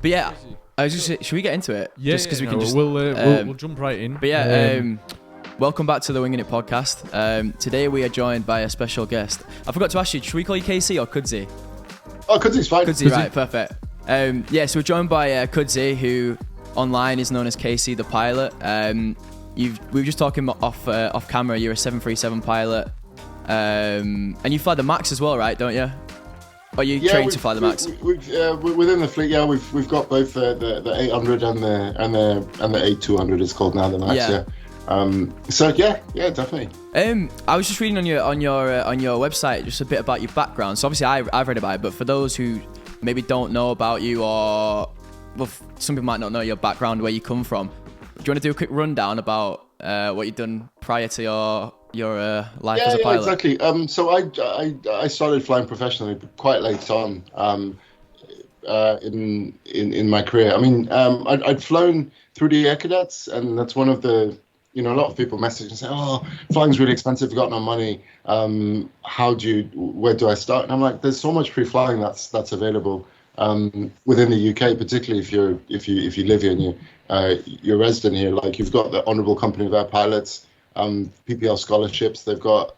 But yeah, I was just should we get into it? Yeah, just because we can just we'll jump right in. But yeah, welcome back to the Wingin It podcast. Today we are joined by a special guest. I forgot to ask you, should we call you KC or Kudzi? Oh, Kudzi's fine. Kudzi, right, perfect. Yeah, so we're joined by Kudzi, who online is known as KCthePilot. We were just talking off camera. You're a 737 pilot, and you fly the Max as well, right? Don't you? Or you trained to fly the Max? Within the fleet, we've got both the 800 and the 8200 is called now, the Max. Yeah. Definitely. I was just reading on your website just a bit about your background. So obviously I've read about it, but for those who maybe don't know about you, or some people might not know your background, where you come from, do you want to do a quick rundown about what you've done prior to your life as a pilot? Exactly. So I started flying professionally quite late on in my career. I mean, I'd flown through the air cadets, and that's one of the, a lot of people message and say, "Oh, flying's really expensive. You've got no money. Where do I start?" And I'm like, there's so much free-flying that's available within the UK, particularly if you live here and you're resident here. Like, you've got the Honourable Company of Air Pilots, PPL scholarships. They've got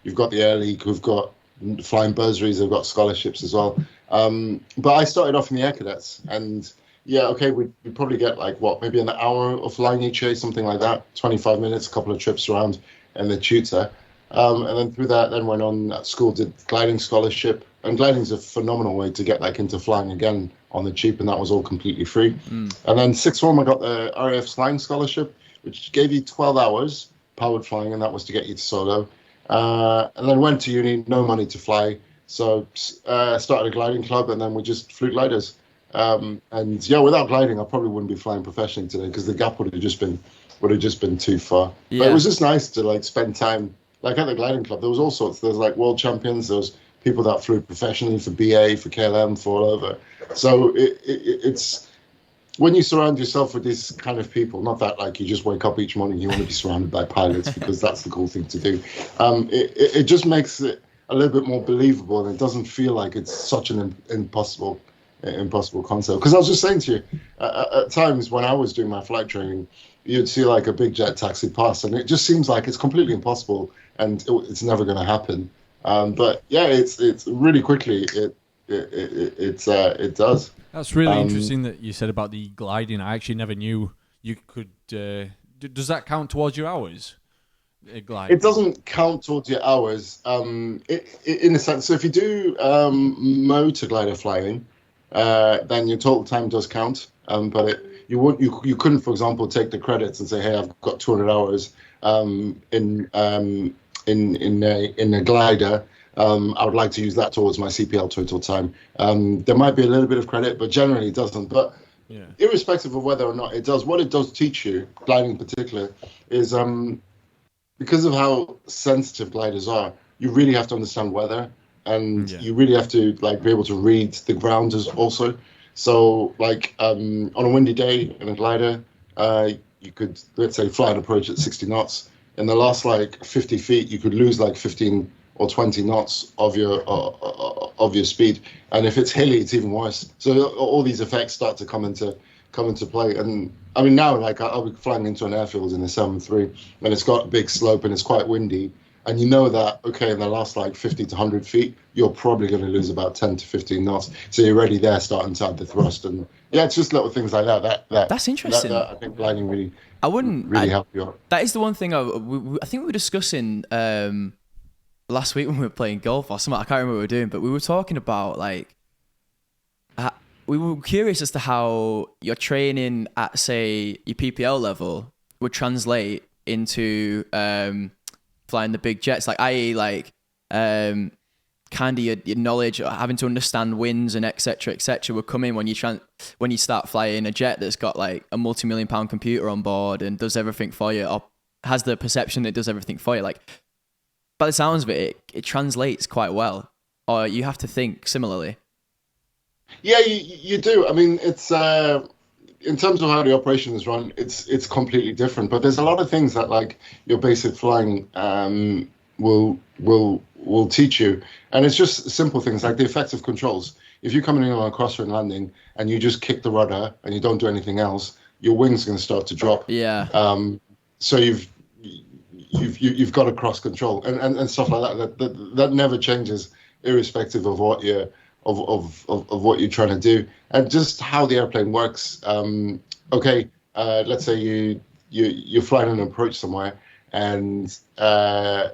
you've got the Air League, who've got flying bursaries. They've got scholarships as well. But I started off in the air cadets, and we'd probably get maybe an hour of flying each year, something like that, 25 minutes, a couple of trips around, and the tutor. And then through that, then went on at school, did gliding scholarship. And gliding's a phenomenal way to get into flying again on the cheap, and that was all completely free. And then sixth form, I got the RAF flying scholarship, which gave you 12 hours powered flying, and that was to get you to solo. And then went to uni, no money to fly. So started a gliding club, and then we just flew gliders. Without gliding, I probably wouldn't be flying professionally today, because the gap would have just been too far. Yeah. But it was just nice to spend time at the gliding club. There was all sorts. There's world champions. There was people that flew professionally for BA, for KLM, for all over. So it's when you surround yourself with these kind of people, not that you just wake up each morning and you want to be surrounded by pilots because that's the cool thing to do. It just makes it a little bit more believable, and it doesn't feel like it's such an impossible concept. Because I was just saying to you, at times when I was doing my flight training, you'd see a big jet taxi pass, and it just seems like it's completely impossible, and it's never going to happen. But yeah, it's really quickly it does. That's really interesting that you said about the gliding. I actually never knew you could. Does that count towards your hours? Gliding? It doesn't count towards your hours. In a sense, so if you do motor glider flying, then your total time does count. But you couldn't, for example, take the credits and say, "Hey, I've got 200 hours in a glider. I would like to use that towards my CPL total time." There might be a little bit of credit, but generally it doesn't. But irrespective of whether or not it does, what it does teach you, gliding in particular, is because of how sensitive gliders are, you really have to understand weather, and you really have to be able to read the ground also. So on a windy day in a glider, you could, let's say, fly an approach at 60 knots. In the last 50 feet, you could lose 15 or 20 knots of your speed, and if it's hilly, it's even worse. So all these effects start to come into play. And I mean, now I'll be flying into an airfield in a 7-3, and it's got a big slope and it's quite windy, and you know that in the last 50 to 100 feet, you're probably going to lose about 10 to 15 knots. So you're already there, starting to add the thrust, and it's just little things like that. That's interesting. That I think gliding really. I wouldn't really help you out. That is the one thing I think we were discussing last week when we were playing golf or something. I can't remember what we were doing, but we were talking about we were curious as to how your training at, say, your PPL level would translate into flying the big jets, kind of your knowledge, having to understand winds and etc would come in when you start flying a jet that's got a multi-million-pound computer on board and does everything for you, or has the perception it does everything for you. By the sounds of it translates quite well, or you have to think similarly. Yeah, you do. I mean, it's in terms of how the operation is run, it's completely different. But there's a lot of things that your basic flying will will teach you. And it's just simple things like the effective controls. If you're coming in on a crosswind landing and you just kick the rudder and you don't do anything else, your wings are going to start to drop. Yeah. So you've got to cross control and stuff like that never changes, irrespective of what you're of what you're trying to do, and just how the airplane works. Let's say you're flying an approach somewhere, and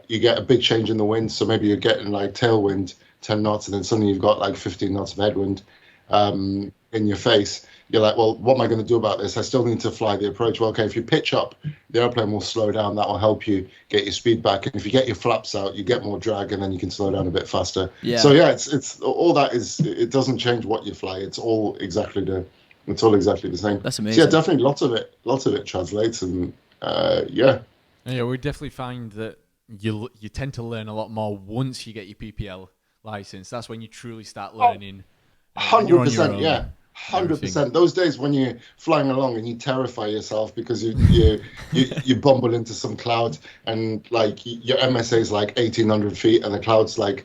you get a big change in the wind. So maybe you're getting like tailwind 10 knots, and then suddenly you've got like 15 knots of headwind in your face. You're like, well, what am I going to do about this? I still need to fly the approach. Well, okay, if you pitch up, the airplane will slow down. That will help you get your speed back. And if you get your flaps out, you get more drag, and then you can slow down a bit faster. Yeah. So yeah, it's all that is. It doesn't change what you fly. It's all exactly the same. That's amazing. So yeah, definitely lots of it translates, and yeah. Yeah, we definitely find that you tend to learn a lot more once you get your PPL license. That's when you truly start learning. 100%, yeah. 100%. Those days when you're flying along and you terrify yourself because you bumble into some cloud, and like your MSA is like 1,800 feet and the cloud's like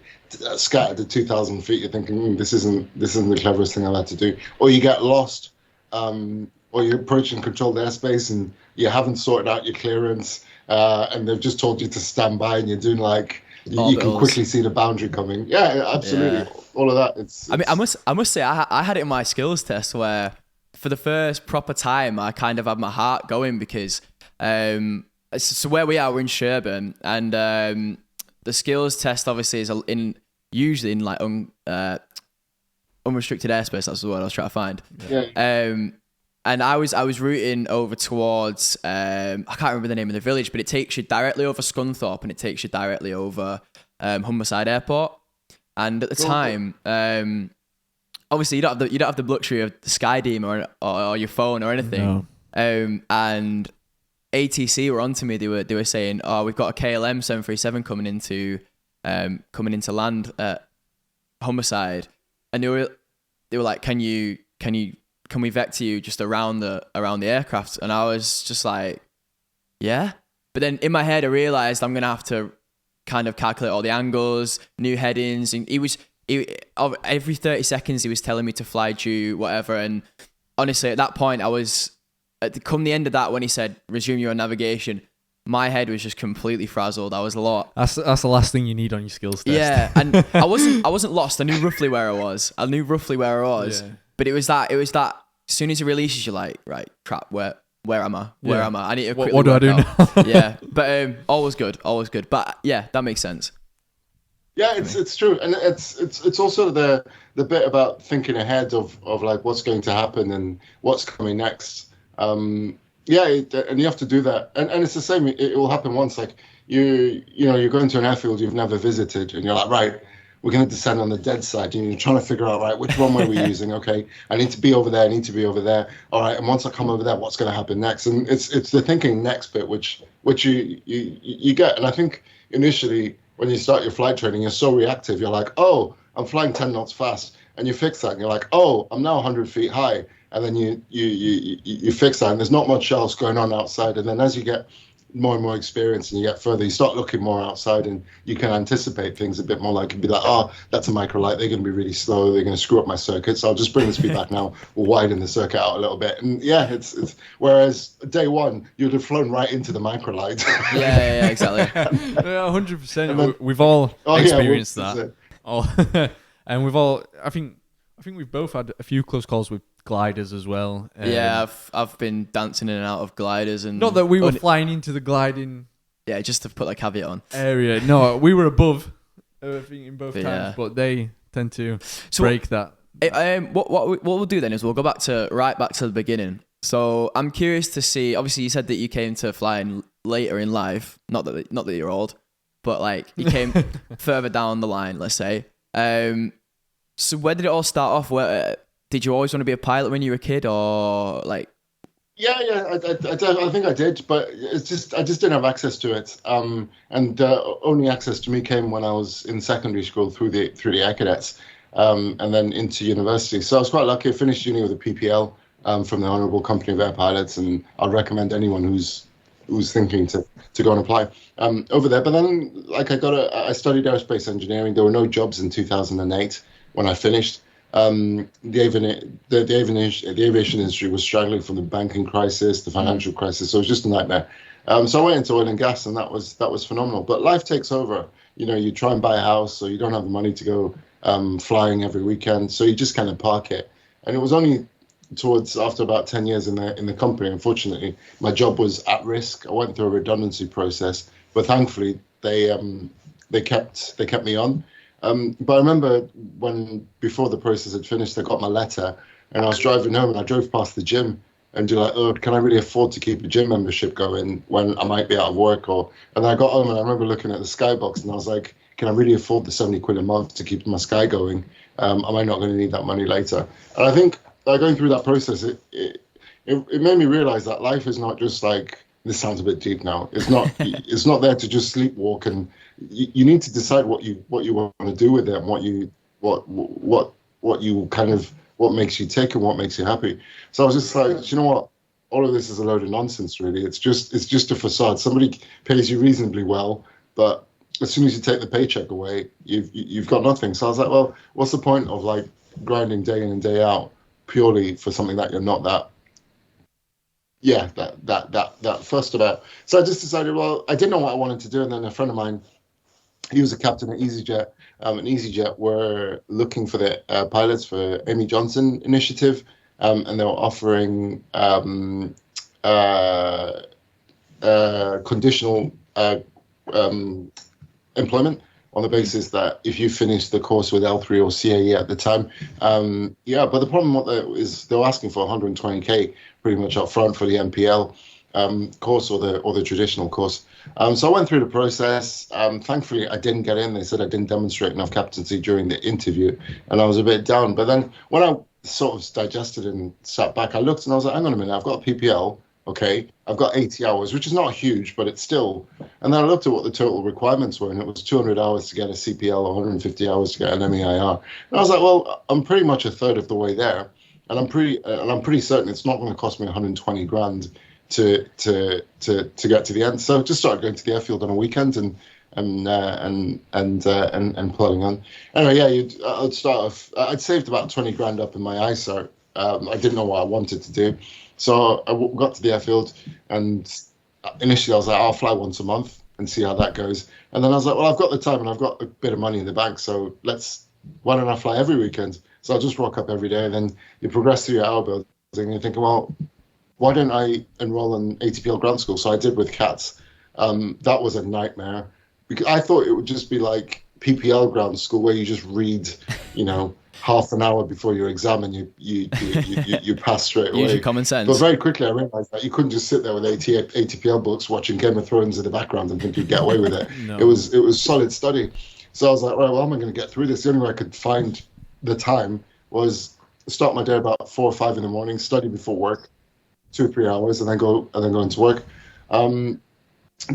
scattered to 2,000 feet. You're thinking, this isn't the cleverest thing I've had to do. Or you get lost, or you're approaching controlled airspace and you haven't sorted out your clearance, and they've just told you to stand by, and you're doing like you can quickly see the boundary coming. Yeah, absolutely. Yeah. All of that. It's I mean, I must say, I had it in my skills test where, for the first proper time, I kind of had my heart going because, so where we are, we're in Sherburn, and the skills test obviously is usually in like unrestricted airspace. That's the word I was trying to find. Yeah. And I was routing over towards I can't remember the name of the village, but it takes you directly over Scunthorpe and it takes you directly over Humberside Airport. And at the time, obviously you don't have the luxury of the Skybeam or your phone or anything. No. And ATC were onto me. They were saying, "Oh, we've got a KLM 737 coming into land at Humberside," and they were like, "Can we vector you just around the aircraft?" And I was just like, "Yeah." But then in my head, I realized I'm gonna have to kind of calculate all the angles, new headings, and every 30 seconds he was telling me to fly due, whatever. And honestly, at that point, I was come the end of that when he said resume your navigation, my head was just completely frazzled. I was a lot. That's the last thing you need on your skills test. Yeah, and I wasn't lost. I knew roughly where I was. Yeah. But it was that. As soon as he releases, you're like, right, crap. Where am I? Where am I? I need to quickly. What do I do now? Yeah, but always good. But yeah, that makes sense. Yeah, it's true, and it's also the bit about thinking ahead of like what's going to happen and what's coming next. And you have to do that, and it's the same. It will happen once. Like you're going to an airfield you've never visited, and you're like, right, we're going to descend on the dead side. And you're trying to figure out, right, which runway we're using. Okay, I need to be over there. All right, and once I come over there, what's going to happen next? And it's the thinking next bit, which you get. And I think initially when you start your flight training, you're so reactive. You're like, oh, I'm flying 10 knots fast, and you fix that, and you're like, oh, I'm now 100 feet high, and then you fix that, and there's not much else going on outside. And then as you get more and more experience and you get further, you start looking more outside, and you can anticipate things a bit more. Like, you'd be like, oh, that's a microlight, they're going to be really slow, they're going to screw up my circuit, so I'll just bring the speed back now, we'll widen the circuit out a little bit. And yeah, it's whereas day one you'd have flown right into the microlight. yeah exactly. 100%. We've all experienced that. And we've all, I think we've both had a few close calls with gliders as well. Yeah, I've been dancing in and out of gliders, and not that we were flying into the gliding. Yeah, just to put that caveat on. Area. No, we were above. I think in both times, but they tend to break that. What we'll do then is we'll go back to the beginning. So I'm curious to see. Obviously, you said that you came to flying later in life. Not that you're old, but like you came further down the line. Let's say. So where did it all start off? Where did you always want to be a pilot when you were a kid, or like? Yeah, I think I did, but it's just I just didn't have access to it. And only access to me came when I was in secondary school through the Air Cadets, and then into university. So I was quite lucky. I finished uni with a PPL from the Honourable Company of Air Pilots, and I'd recommend anyone who's was thinking to go and apply over there. But then, like, I studied aerospace engineering. There were no jobs in 2008 when I finished. The aviation industry was struggling from the banking crisis, the financial crisis. So it was just a nightmare. So I went into oil and gas, and that was phenomenal. But life takes over. You know, you try and buy a house, so you don't have the money to go flying every weekend. So you just kind of park it. And it was only after about 10 years in the company, unfortunately, my job was at risk. I went through a redundancy process, but thankfully they kept me on. But I remember before the process had finished, I got my letter, and I was driving home, and I drove past the gym, and you're like, oh, can I really afford to keep a gym membership going when I might be out of work? And I got home, and I remember looking at the Skybox, and I was like, can I really afford the 70 quid a month to keep my Sky going? Am I not going to need that money later? And I think going through that process, it made me realize that life is not just like, this sounds a bit deep now. It's not it's not there to just sleepwalk, and you need to decide what you want to do with it, and what makes you tick and what makes you happy. So I was just like, you know what? All of this is a load of nonsense, really. It's just a facade. Somebody pays you reasonably well, but as soon as you take the paycheck away, you've got nothing. So I was like, well, what's the point of like grinding day in and day out purely for something that you're not that fussed about? So I just decided, well, I didn't know what I wanted to do, and then a friend of mine, he was a captain at EasyJet, and EasyJet were looking for the pilots for Amy Johnson initiative, and they were offering conditional employment on the basis that if you finish the course with L3 or CAE at the time. But the problem is they were asking for 120k pretty much up front for the MPL course or the traditional course. So I went through the process. Thankfully, I didn't get in. They said I didn't demonstrate enough captaincy during the interview, and I was a bit down. But then when I sort of digested and sat back, I looked and I was like, hang on a minute, I've got a PPL. Okay, I've got 80 hours, which is not huge, but it's still. And then I looked at what the total requirements were, and it was 200 hours to get a CPL, 150 hours to get an MEIR. And I was like, well, I'm pretty much a third of the way there, and I'm pretty certain it's not going to cost me 120 grand to get to the end. So just started going to the airfield on a weekend and plodding on. Anyway, I'd start off. I'd saved about 20 grand up in my ISAR. I didn't know what I wanted to do. So I got to the airfield, and initially I was like, I'll fly once a month and see how that goes. And then I was like, well, I've got the time and I've got a bit of money in the bank, so why don't I fly every weekend? So I'll just rock up every day, and then you progress through your hour building, and you think, well, why don't I enroll in ATPL grant school? So I did with CATS. That was a nightmare, because I thought it would just be like PPL grant school where you just read, half an hour before your exam and you pass straight away. Use your common sense. But very quickly I realized that you couldn't just sit there with ATPL books watching Game of Thrones in the background and think you'd get away with it. No. It was solid study. So I was like, right, well, how am I going to get through this? The only way I could find the time was start my day about 4 or 5 in the morning, study before work, 2 or 3 hours, and then go into work.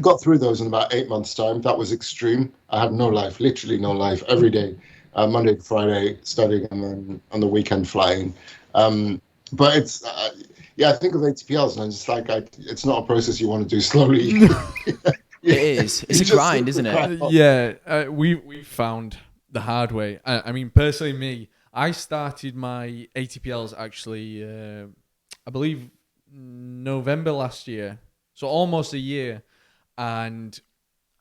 Got through those in about 8 months' time. That was extreme. I had no life, literally no life, every day. Monday to Friday studying, and then on the weekend flying. But it's, I think of ATPLs, and I'm just like, it's not a process you want to do slowly. It is. It's a grind, isn't it? Yeah, we found the hard way. I mean, personally, me, I started my ATPLs actually, I believe, November last year. So almost a year. And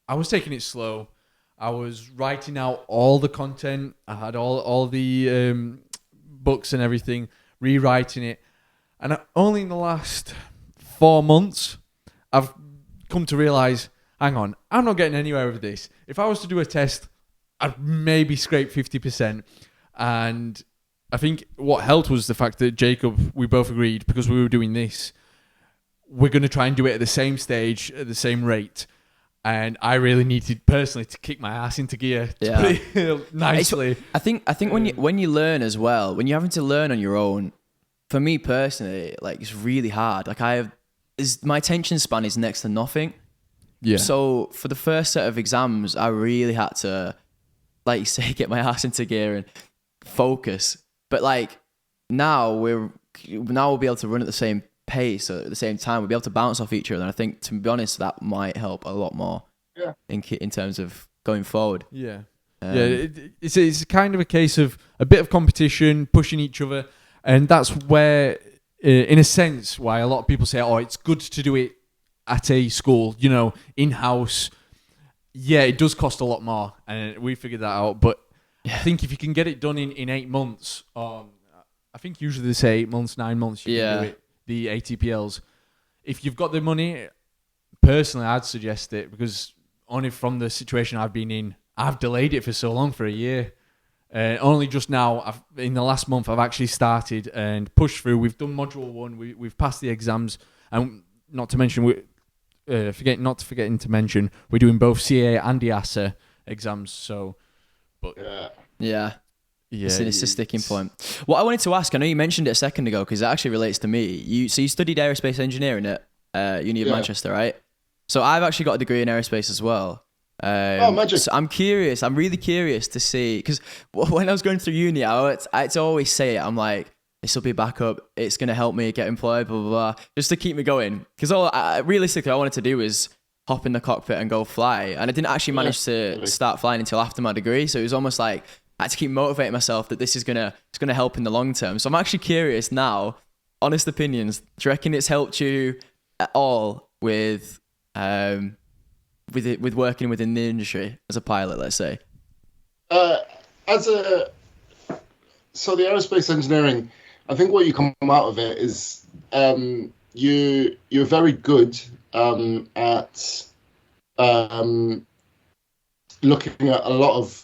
I was taking it slow. I was writing out all the content. I had all the books and everything, rewriting it. And only in the last 4 months, I've come to realize, hang on, I'm not getting anywhere with this. If I was to do a test, I'd maybe scrape 50%. And I think what helped was the fact that Jacob, we both agreed, because we were doing this, we're going to try and do it at the same stage, at the same rate. And I really needed personally to kick my ass into gear, to put it nicely. I think when you learn as well, when you're having to learn on your own, for me personally, like, it's really hard. Like, my attention span is next to nothing. Yeah. So for the first set of exams, I really had to, like you say, get my ass into gear and focus. But like now we'll be able to run at the same pace at the same time. We'll be able to bounce off each other. And I think, to be honest, that might help a lot more. Yeah. In terms of going forward. Yeah. It's kind of a case of a bit of competition, pushing each other, and that's where, in a sense, why a lot of people say, "Oh, it's good to do it at a school, in house." Yeah, it does cost a lot more, and we figured that out. But I think if you can get it done in 8 months, I think usually they say 8 months, 9 months, you can do it. The ATPLs, if you've got the money, personally, I'd suggest it, because only from the situation I've been in, I've delayed it for so long, for a year. Only just now, in the last month, I've actually started and pushed through. We've done module 1. We've passed the exams, and not to mention, forgetting to mention, we're doing both CA and EASA exams. So, but yeah. It's a sticking point. What I wanted to ask, I know you mentioned it a second ago, because it actually relates to me. You studied aerospace engineering at Uni of Manchester, right? So I've actually got a degree in aerospace as well. Magic. So I'm really curious to see, because when I was going through uni, I had to always say it. I'm like, this will be backup. It's going to help me get employed, blah, blah, blah, just to keep me going. Because realistically, I wanted to do was hop in the cockpit and go fly. And I didn't actually manage to start flying until after my degree. So it was almost like I had to keep motivating myself that this is it's gonna help in the long term. So I'm actually curious now, honest opinions, do you reckon it's helped you at all with working within the industry as a pilot, let's say? So the aerospace engineering, I think what you come out of it is you're very good at looking at a lot of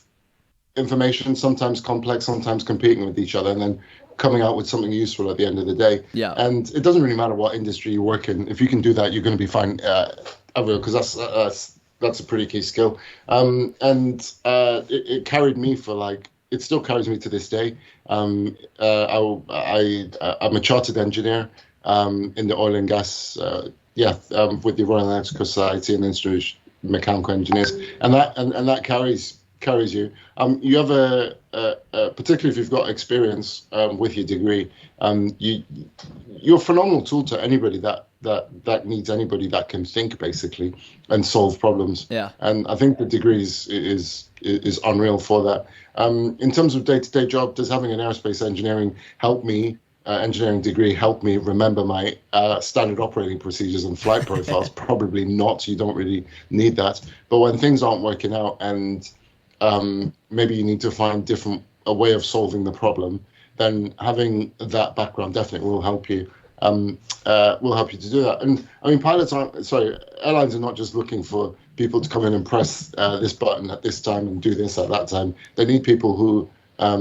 information, sometimes complex, sometimes competing with each other, and then coming out with something useful at the end of the day. Yeah. And it doesn't really matter what industry you work in. If you can do that, you're going to be fine everywhere, because that's a pretty key skill. It carried me it still carries me to this day. I'm a chartered engineer in the oil and gas, with the Royal Nautical Society and Institute of Mechanical Engineers, and that carries you. You have particularly if you've got experience with your degree, you're a phenomenal tool to anybody that needs anybody that can think, basically, and solve problems. Yeah. And I think the degree is unreal for that. In terms of day-to-day job, does having an aerospace engineering degree help me remember my standard operating procedures and flight profiles? Probably not. You don't really need that. But when things aren't working out and maybe you need to find a way of solving the problem, then having that background definitely will help you. Will help you to do that. And I mean, airlines are not just looking for people to come in and press this button at this time and do this at that time. They need people who, are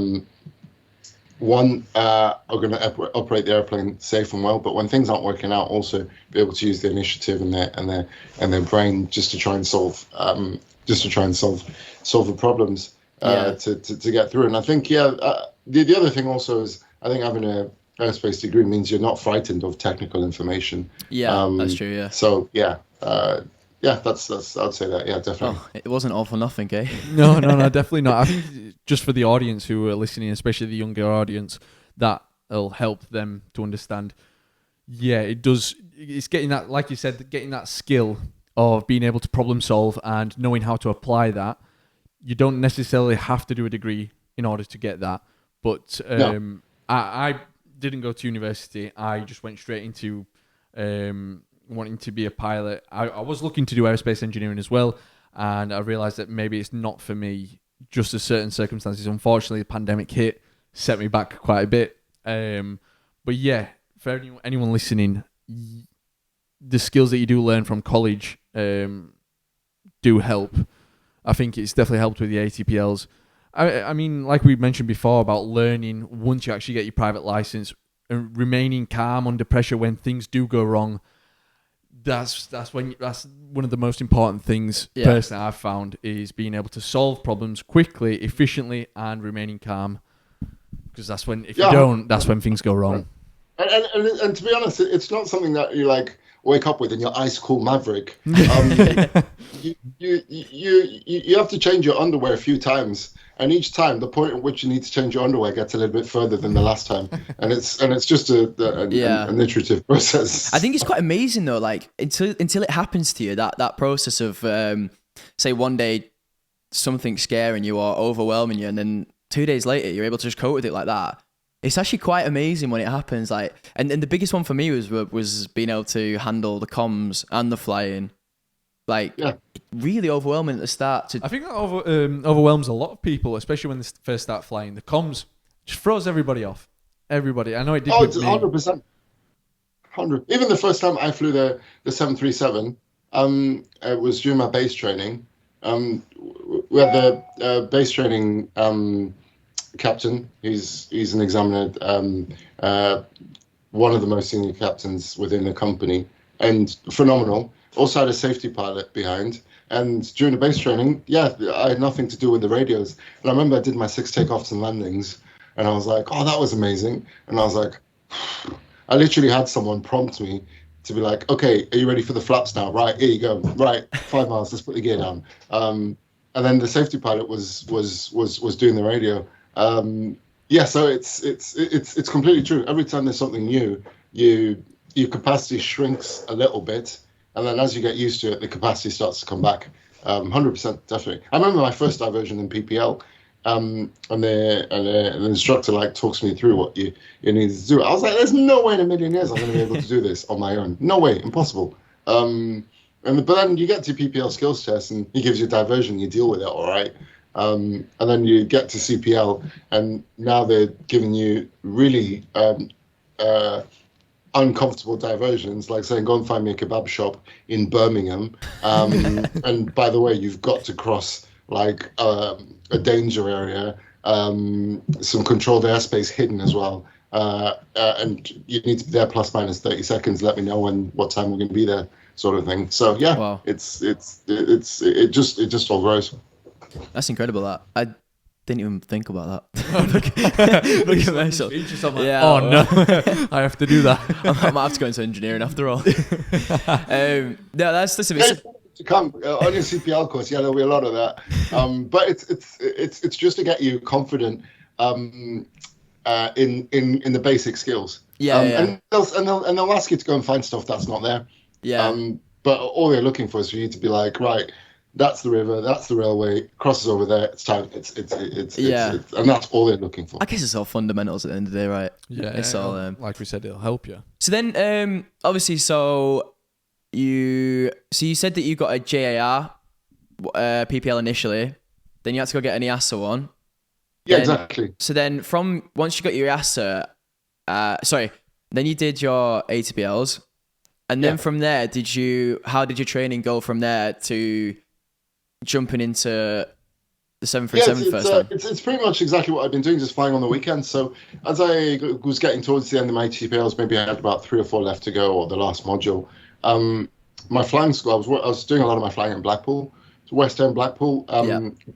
going to operate the airplane safe and well, but when things aren't working out, also be able to use their initiative and their brain just to try and solve the problems to get through. And I think the other thing also is, I think having a aerospace degree means you're not frightened of technical information. That's true. Yeah. So that's I'd say that. Yeah, definitely. Oh, it wasn't all for nothing, eh? No, definitely not. I think just for the audience who are listening, especially the younger audience, that'll help them to understand. Yeah, it does. It's getting that, like you said, getting that skill of being able to problem solve and knowing how to apply that. You don't necessarily have to do a degree in order to get that. But No. I didn't go to university. I just went straight into wanting to be a pilot. I was looking to do aerospace engineering as well, and I realized that maybe it's not for me, just as certain circumstances. Unfortunately, the pandemic hit, set me back quite a bit. But yeah, for anyone listening, the skills that you do learn from college do help. I think it's definitely helped with the ATPLs. I mean, like we mentioned before about learning once you actually get your private license and remaining calm under pressure when things do go wrong. That's one of the most important things personally I've found, is being able to solve problems quickly, efficiently, and remaining calm. Because if you don't, that's when things go wrong. And to be honest, it's not something that you're like, wake up with in your ice cool Maverick. You have to change your underwear a few times, and each time the point at which you need to change your underwear gets a little bit further than the last time, and it's just an iterative process. I think it's quite amazing though, like until it happens to you, that process of say one day something scaring you or overwhelming you, and then 2 days later you're able to just cope with it like that. It's actually quite amazing when it happens. Like, and the biggest one for me was being able to handle the comms and the flying. Like, really overwhelming at the start. I think that overwhelms a lot of people, especially when they first start flying. The comms just throws everybody off. Everybody. I know it did with me. 100%. 100. Even the first time I flew the 737, it was during my base training. We had the base training captain. He's an examiner, one of the most senior captains within the company, and phenomenal. Also had a safety pilot behind. And during the base training, I had nothing to do with the radios. And I remember I did my 6 takeoffs and landings, and I was like, oh, that was amazing. And I was like, I literally had someone prompt me to be like, okay, are you ready for the flaps now? Right, here you go. Right, 5 miles, let's put the gear down. And then the safety pilot was doing the radio. So it's completely true. Every time there's something new, your capacity shrinks a little bit. And then as you get used to it, the capacity starts to come back. 100%, definitely. I remember my first diversion in PPL, and the instructor like talks me through what you need to do. I was like, there's no way in a million years I'm going to be able to do this on my own. No way, impossible. But then you get to PPL skills test, and he gives you a diversion, you deal with it, all right. And then you get to CPL, and now they're giving you really uncomfortable diversions, like saying, go and find me a kebab shop in Birmingham. And by the way, you've got to cross like a danger area, some controlled airspace hidden as well. And you need to be there plus minus 30 seconds. Let me know what time we're going to be there, sort of thing. So yeah, wow. It just all grows. That's incredible. That I didn't even think about that. Look at myself. Yeah. Oh no, I have to do that. I might have to go into engineering after all. No, that's a bit. To come on your CPL course, there'll be a lot of that. But it's just to get you confident in the basic skills. And they'll ask you to go and find stuff that's not there. But all they're looking for is for you to be like, right, that's the river, that's the railway, crosses over there, it's time, it's and that's all they're looking for. I guess it's all fundamentals at the end of the day, right? It's all like we said, it'll help you. So then obviously you said that you got a JAR PPL initially, then you had to go get an EASA one. Exactly. So then once you got your EASA, then you did your ATPLs, and then from there, how did your training go from there to jumping into the 737 first time? It's pretty much exactly what I've been doing, just flying on the weekends. So as I was getting towards the end of my ATPLs, maybe I had about 3 or 4 left to go, or the last module. My flying school, I was doing a lot of my flying in Blackpool. So West End Blackpool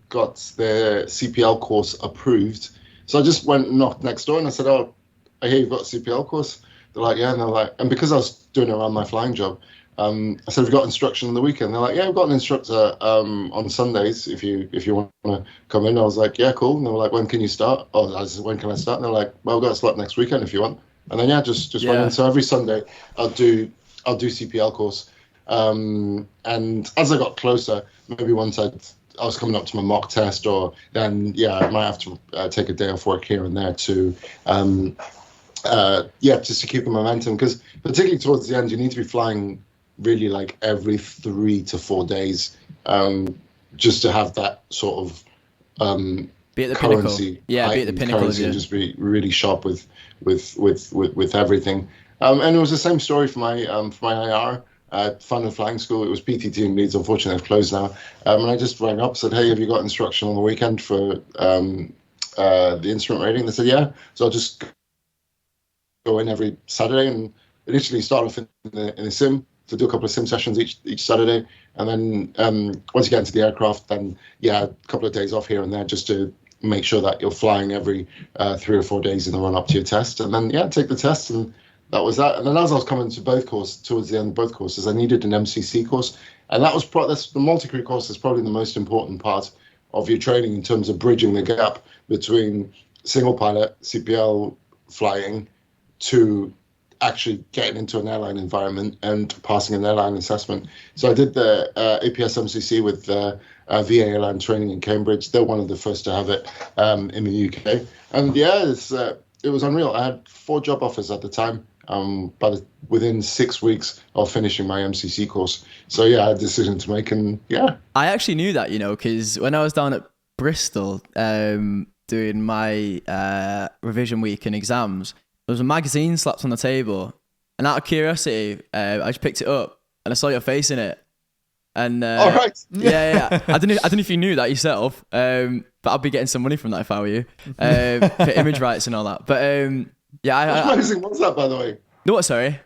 got their CPL course approved. So I just went and knocked next door, and I said, oh, I hear you've got a CPL course. They're like, yeah. And they're like, and because I was doing it around my flying job, I said, have you got instruction on the weekend? They're like, yeah, we've got an instructor on Sundays if you want to come in. I was like, yeah, cool. And they were like, when can you start? Oh, I said, when can I start? And they're like, well, we've got a slot next weekend if you want. And then just went in. So every Sunday I'll do CPL course. And as I got closer, maybe once I was coming up to my mock test, or then I might have to take a day off work here and there to just to keep the momentum, because particularly towards the end you need to be flying really like every 3 to 4 days, just to have that sort of be at the currency, be at the pinnacle, and just be really sharp with everything. And it was the same story for my IR. Fun and Flying School. It was PTT in Leeds. Unfortunately, they've closed now. And I just rang up, said, hey, have you got instruction on the weekend for the instrument rating? They said, yeah. So I'll just go in every Saturday and initially start off in the sim, to do a couple of sim sessions each Saturday. And then once you get into the aircraft, then, a couple of days off here and there just to make sure that you're flying every 3 or 4 days in the run up to your test. And then, take the test, and that was that. And then as I was coming to both courses, towards the end of both courses, I needed an MCC course, and that's the multi-crew course is probably the most important part of your training in terms of bridging the gap between single pilot CPL flying to actually getting into an airline environment and passing an airline assessment. So I did the APS MCC with VA Airline Training in Cambridge. They're one of the first to have it in the UK. And yeah, it was unreal. I had 4 job offers at the time, but within 6 weeks of finishing my MCC course. So yeah, I had a decision to make, and yeah. I actually knew that, because when I was down at Bristol doing my revision week and exams, there was a magazine slapped on the table, and out of curiosity, I just picked it up, and I saw your face in it. And all right, yeah. I don't know if you knew that yourself, but I'd be getting some money from that if I were you, for image rights and all that. But yeah, which magazine was that, by the way? No, what? Sorry.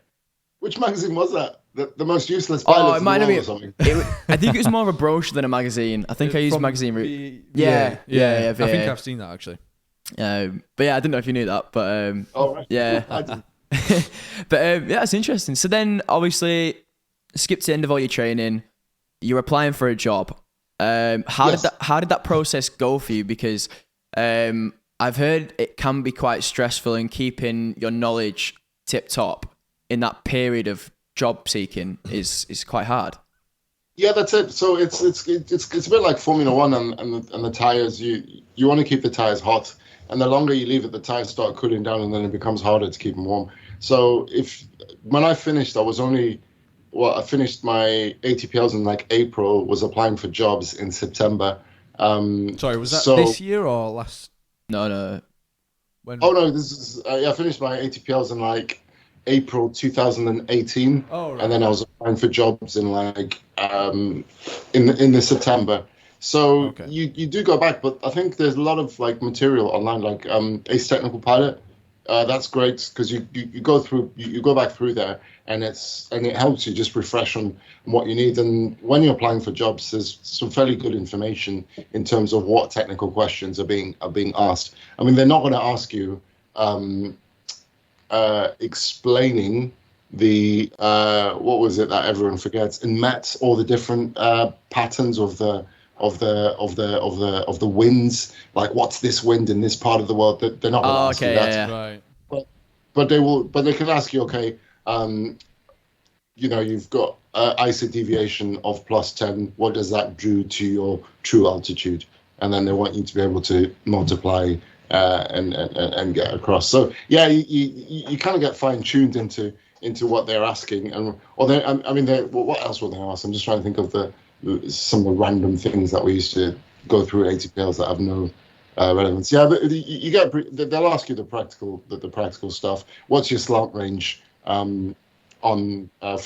Which magazine was that? The most useless pilot in the world or something? I think it was more of a brochure than a magazine. I think I used magazine. Yeah. I think I've seen that actually. But yeah, I didn't know if you knew that, but right. Yeah. I didn't. But yeah, it's interesting. So then, obviously, skip to the end of all your training. You're applying for a job. How did that process go for you? Because I've heard it can be quite stressful in keeping your knowledge tip top in that period of job seeking is quite hard. Yeah, that's it. So it's a bit like Formula One and the tires. You want to keep the tires hot, and the longer you leave it, the tires start cooling down, and then it becomes harder to keep them warm. So when I finished, I finished my ATPLs in like April, was applying for jobs in September. Sorry, was that this year or last? No. When? Oh no, this is I finished my ATPLs in like April 2018. Oh, right. And then I was applying for jobs in like in the September. So okay. you do go back, but I think there's a lot of like material online, like Ace Technical Pilot. That's great because you go back through there, and it helps you just refresh on what you need. And when you're applying for jobs, there's some fairly good information in terms of what technical questions are being asked. I mean, they're not going to ask you explaining the what was it that everyone forgets in MET, all the different patterns of the winds, like what's this wind in this part of the world. They're not going to ask you that. Yeah. Right. But they can ask you, okay, you've got ISA deviation of +10. What does that do to your true altitude? And then they want you to be able to multiply and get across. So yeah, you kind of get fine tuned into what they're asking, what else will they ask? I'm just trying to think of some of the random things that we used to go through ATPLs that have no relevance. Yeah, but they'll ask you the practical stuff. What's your slant range for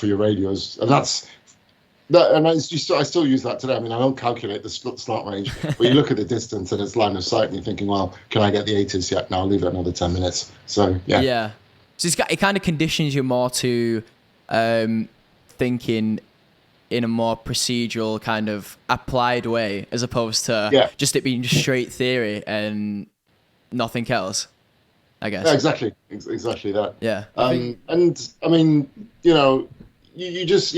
your radios? And I still use that today. I mean, I don't calculate the slant range, but you look at the distance and it's line of sight, and you're thinking, well, can I get the ATIS yet? No, I'll leave it another 10 minutes. So yeah. Yeah. So it kind of conditions you more to thinking in a more procedural kind of applied way, as opposed to just it being straight theory and nothing else, I guess. Yeah, exactly that. Yeah. And I mean, you just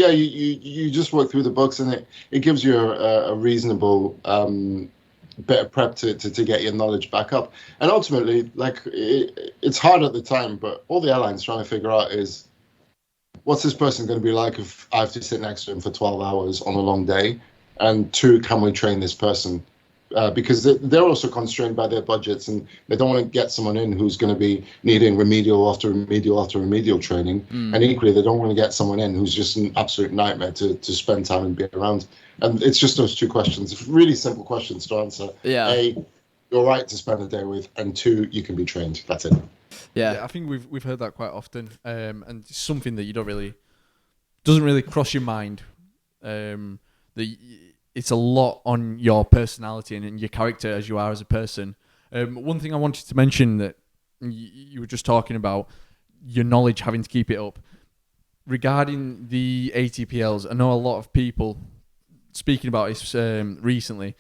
work through the books, and it gives you a reasonable bit of prep to get your knowledge back up. And ultimately, like it's hard at the time, but all the airlines trying to figure out is, what's this person going to be like if I have to sit next to him for 12 hours on a long day? And 2, can we train this person? Because they're also constrained by their budgets, and they don't want to get someone in who's going to be needing remedial after remedial after remedial training. And equally, they don't want to get someone in who's just an absolute nightmare to spend time and be around. And it's just those 2 questions, really simple questions to answer. Yeah. A, you're right to spend the day with, and 2, you can be trained. That's it. Yeah, I think we've heard that quite often, and it's something that doesn't really cross your mind. It's a lot on your personality and your character as you are as a person. One thing I wanted to mention that you were just talking about, your knowledge, having to keep it up. Regarding the ATPLs, I know a lot of people speaking about this recently.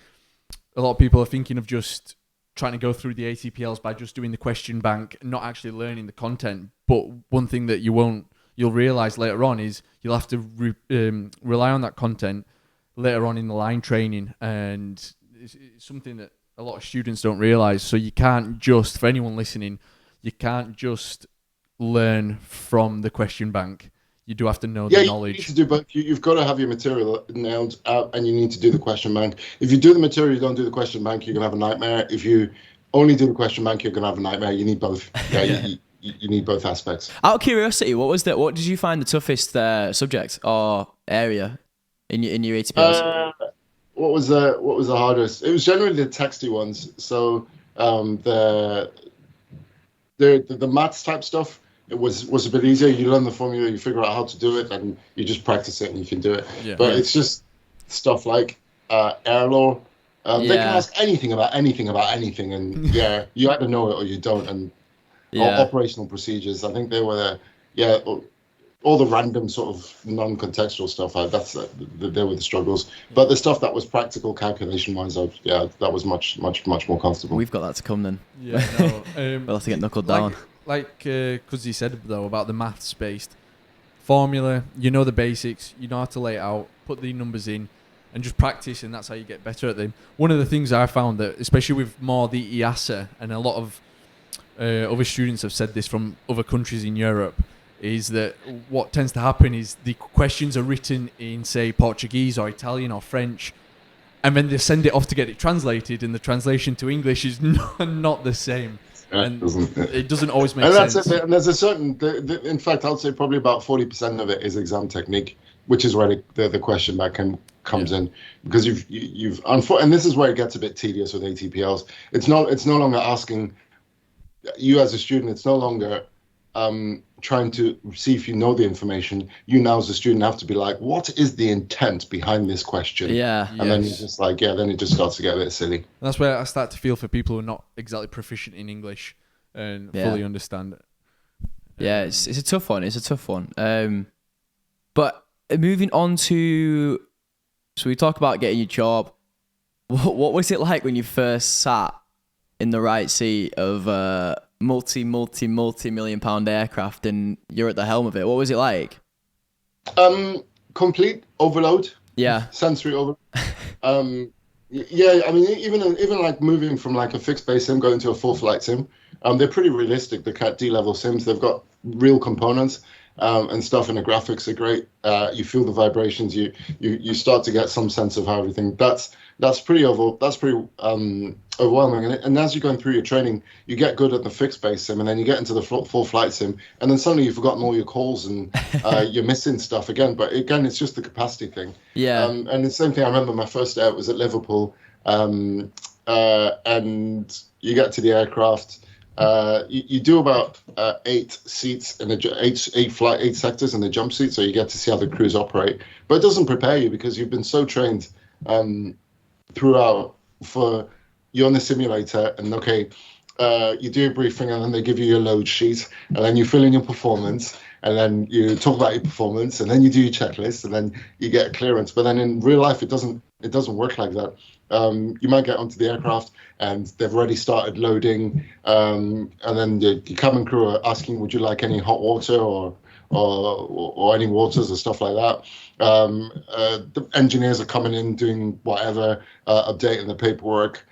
A lot of people are thinking of just trying to go through the ATPLs by just doing the question bank, not actually learning the content. But one thing that you'll realize later on is you'll have to rely on that content later on in the line training, and it's something that a lot of students don't realize. So you can't just, for anyone listening, you can't just learn from the question bank. You do have to know the knowledge. You need to do both. You've got to have your material nailed out, and you need to do the question bank. If you do the material, you don't do the question bank, you're gonna have a nightmare. If you only do the question bank, you're gonna have a nightmare. You need both. Yeah, you need both aspects. Out of curiosity, what did you find the toughest subject or area in your ATPLs? What was the hardest? It was generally the texty ones. So the maths type stuff. It was a bit easier. You learn the formula, you figure out how to do it, and you just practice it and you can do it. Yeah. But it's just stuff like air law. They can ask anything about anything, and you either know it or you don't. And operational procedures. I think they were all the random sort of non-contextual stuff. They were the struggles. But the stuff that was practical calculation-wise, that was much more comfortable. We've got that to come then. Yeah, no, we'll have to get knuckled down. Like Cuzzy said though about the maths based formula, you know the basics, you know how to lay it out, put the numbers in, and just practice, and that's how you get better at them. One of the things I found that, especially with more the EASA, and a lot of other students have said this from other countries in Europe, is that what tends to happen is the questions are written in, say, Portuguese or Italian or French, and then they send it off to get it translated, and the translation to English is not the same. And it doesn't always make sense. And there's a certain, in fact, I'd say probably about 40% of it is exam technique, which is where the question back comes in, because you've and this is where it gets a bit tedious with ATPLs. It's no longer asking you as a student. It's no longer trying to see if you know the information. You now as a student have to be like, what is the intent behind this question? Yeah. And then you're just like, then it just starts to get a bit silly. And that's where I start to feel for people who are not exactly proficient in English and fully understand it. Yeah, it's a tough one. It's a tough one. But moving on to, so we talk about getting your job. What was it like when you first sat in the right seat of multi-million pound aircraft and you're at the helm of it? What was it like? Complete overload. Yeah. Sensory overload. I mean, even like moving from like a fixed base sim going to a full flight sim, they're pretty realistic. The Cat D level sims, they've got real components and stuff, and the graphics are great. You feel the vibrations. You start to get some sense of how everything. That's pretty overwhelming. And as you're going through your training, you get good at the fixed base sim, and then you get into the full flight sim, and then suddenly you've forgotten all your calls and you're missing stuff again. But again, it's just the capacity thing. Yeah. And the same thing. I remember my first day out was at Liverpool, and you get to the aircraft. You do about 8 seats in the eight sectors in the jump seat, so you get to see how the crews operate. But it doesn't prepare you because you've been so trained throughout for you're on the simulator, and you do a briefing, and then they give you your load sheet, and then you fill in your performance, and then you talk about your performance, and then you do your checklist, and then you get clearance. But then in real life, it doesn't work like that. You might get onto the aircraft and they've already started loading, and then the cabin crew are asking, would you like any hot water or any waters or stuff like that. The engineers are coming in doing whatever, updating the paperwork.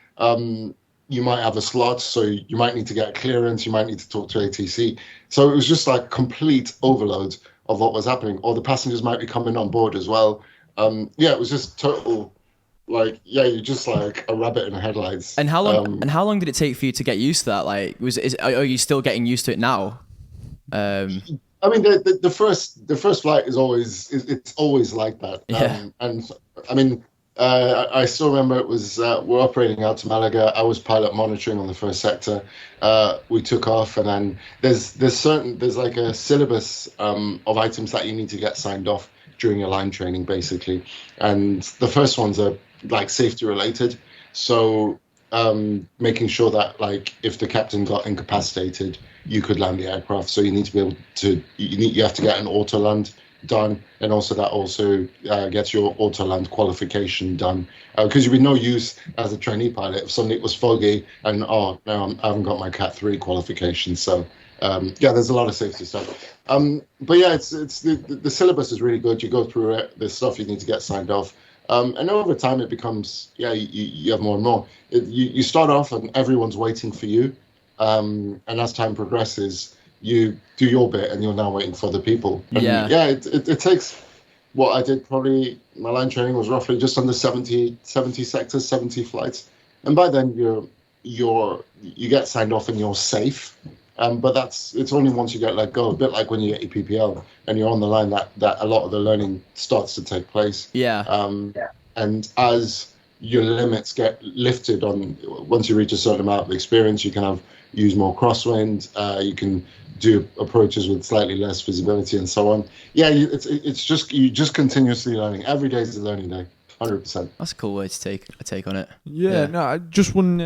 You might have a slot, so you might need to get clearance, you might need to talk to ATC. So it was just like complete overload of what was happening, or the passengers might be coming on board as well. It was just total. You're just like a rabbit in the headlights. And how long did it take for you to get used to that? Like, are you still getting used to it now? I mean, the first flight is always like that. Yeah. And I mean, I still remember it was we're operating out to Malaga. I was pilot monitoring on the first sector. We took off, and then there's like a syllabus of items that you need to get signed off during your line training, basically. And the first ones are like safety related. So making sure that like if the captain got incapacitated, you could land the aircraft. So you need to be able to, you have to get an auto land done, and also that also gets your autoland qualification done. Because you'd be no use as a trainee pilot if suddenly it was foggy and oh no, I haven't got my Cat 3 qualification. So yeah, there's a lot of safety stuff. But yeah, it's the syllabus is really good. You go through it. There's stuff you need to get signed off. And over time, it becomes, you have more and more. You start off and everyone's waiting for you. And as time progresses, you do your bit and you're now waiting for the people. And Yeah. it takes what I did probably, my line training was roughly just under 70 sectors, 70 flights. And by then you get signed off and you're safe. But it's only once you get let go, a bit like when you get your PPL and you're on the line that a lot of the learning starts to take place. Yeah. And as your limits get lifted on, once you reach a certain amount of experience, you can use more crosswind. You can do approaches with slightly less visibility and so on. Yeah, it's just continuously learning. Every day is a learning day, 100%. That's a cool way to take on it. Yeah, no, I just want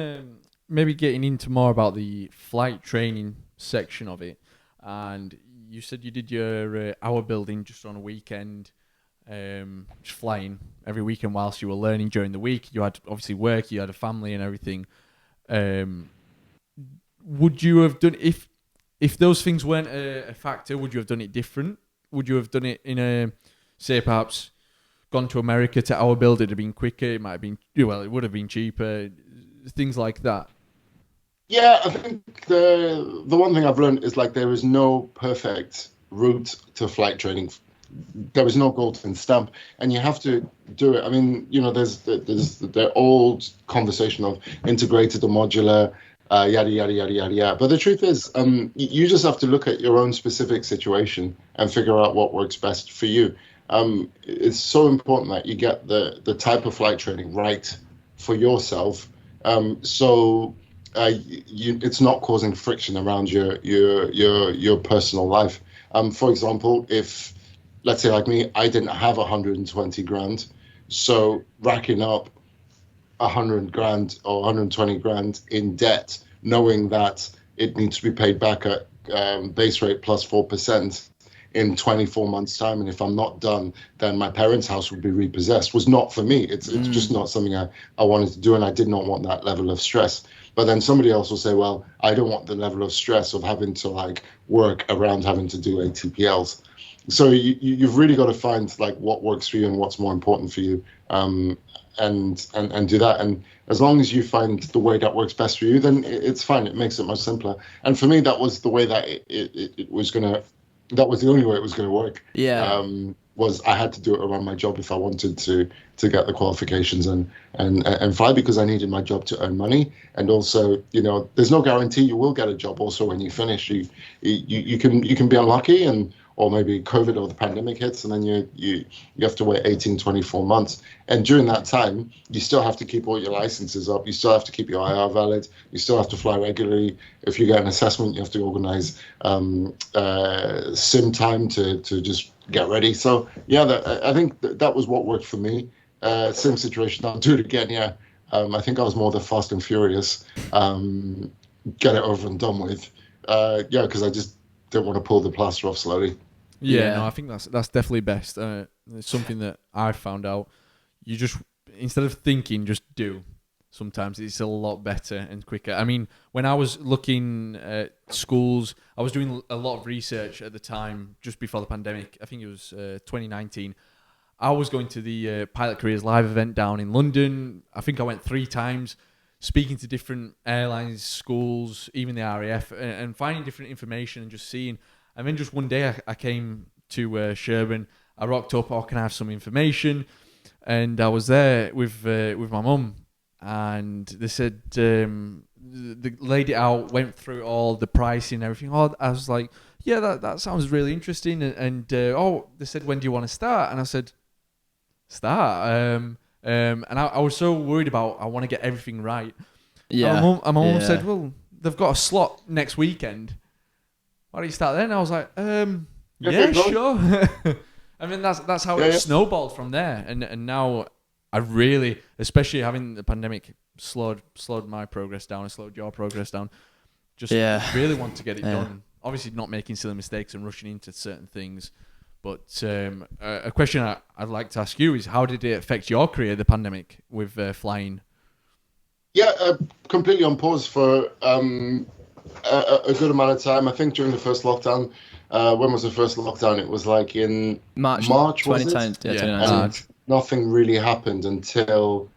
maybe getting into more about the flight training section of it. And you said you did your hour building just on a weekend, just flying every weekend whilst you were learning during the week. You had obviously work, you had a family and everything. Would you have done if those things weren't a factor? Would you have done it different? Would you have done it in a, say, perhaps gone to America to hour build? It'd have been quicker. It might have been, well, it would have been cheaper. Things like that. Yeah, I think the one thing I've learned is like there is no perfect route to flight training. There is no golden stamp, and you have to do it. I mean, there's the old conversation of integrated or modular, yada yada yada yada yada. But the truth is, you just have to look at your own specific situation and figure out what works best for you. It's so important that you get the type of flight training right for yourself. So it's not causing friction around your personal life. For example, if let's say like me, I didn't have 120 grand, so racking up 100 grand or 120 grand in debt, knowing that it needs to be paid back at base rate plus 4% in 24 months time, and if I'm not done, then my parents' house would be repossessed, was not for me. It's just not something I wanted to do, and I did not want that level of stress. But then somebody else will say, well, I don't want the level of stress of having to like work around having to do ATPLs. So you've really got to find like what works for you and what's more important for you, and do that. And as long as you find the way that works best for you, then it's fine. It makes it much simpler. And for me, that was the way that it was gonna. That was the only way it was going to work. Yeah. Was I had to do it around my job if I wanted to get the qualifications and fly, because I needed my job to earn money. And also, there's no guarantee you will get a job. Also, when you finish, you can be unlucky, or maybe COVID or the pandemic hits, and then you have to wait 18, 24 months. And during that time, you still have to keep all your licenses up. You still have to keep your IR valid. You still have to fly regularly. If you get an assessment, you have to organize sim time to just get ready. So yeah, I think that was what worked for me. Sim situation, I'll do it again. Yeah, I think I was more the Fast and Furious. Get it over and done with. Yeah, because I just didn't want to pull the plaster off slowly. Yeah, no, I think that's definitely best. It's something that I found out. You just, instead of thinking, just do. Sometimes it's a lot better and quicker. I mean, when I was looking at schools, I was doing a lot of research at the time, just before the pandemic. I think it was 2019. I was going to the Pilot Careers Live event down in London. I think I went 3 times, speaking to different airlines, schools, even the RAF, and finding different information and just seeing. And then just one day I came to Sherburn. I rocked up, can I have some information? And I was there with my mum. And they said, they laid it out, went through all the pricing and everything. I was like, yeah, that sounds really interesting. And they said, when do you want to start? And I said, start. And I was so worried about, I want to get everything right. Yeah. And my mum said, well, they've got a slot next weekend. Why don't you start then? And I was like, yeah, sure. I mean, that's how it snowballed from there. And now I really, especially having the pandemic slowed my progress down and slowed your progress down, just really want to get it done. Obviously not making silly mistakes and rushing into certain things, But a question I'd like to ask you is, how did it affect your career, the pandemic, with flying? Yeah, completely on pause for a good amount of time. I think during the first lockdown, when was the first lockdown? It was like in March was 2010, it? yeah, Yeah, 2019. And nothing really happened until